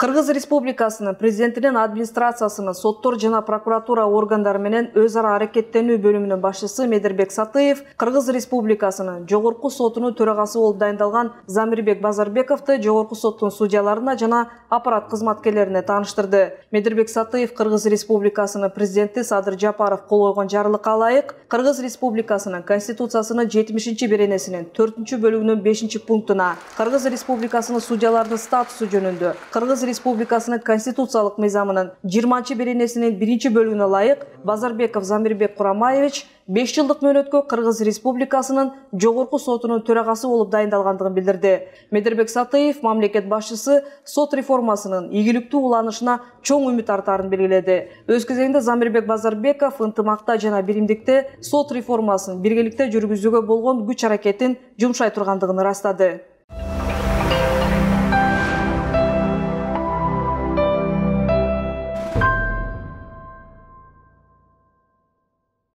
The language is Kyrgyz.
Кыргыз Республикасынын президентинин администрациясынын соттор жана прокуратура органдары менен өз ара аракеттенүү бөлүмүнүн башчысы Медербек Сатыев Кыргыз Республикасынын жогорку сотунун төрагасы болуп дайындалган Замирбек Базарбековду жогорку соттун судьяларына жана аппарат кызматкерлерине тааныштырды. Медербек Сатыев Кыргыз Республикасынын президенти Садыр Жапаров кол койгон жарлыкка ылайык Кыргыз Республикасынын Конституциясынын 70-беренесинин 4-бөлүгүнүн 5-пунктуна Кыргыз Республикасынын судьялардын статусу жөнүндө Кыргыз Республикасынын конституциялык мыйзамынын 20-беренесинин 1-бөлүгүнө ылайык Базарбеков Замирбек Курамаевич 5 жылдык мөөнөткө Кыргыз Республикасынын жогорку сотунун төрагасы болуп дайындалгандыгын билдирди. Медербек Сатыев мамлекет башчысы сот реформасынын ийгиликтүү уланышына чоң үмүт артаарын белгиледи. Өз кезегинде Замирбек Базарбеков ынтымакта жана биримдикте сот реформасын биргеликте жүргүзүүгө болгон күч аракетин жумшай тургандыгын ырастады.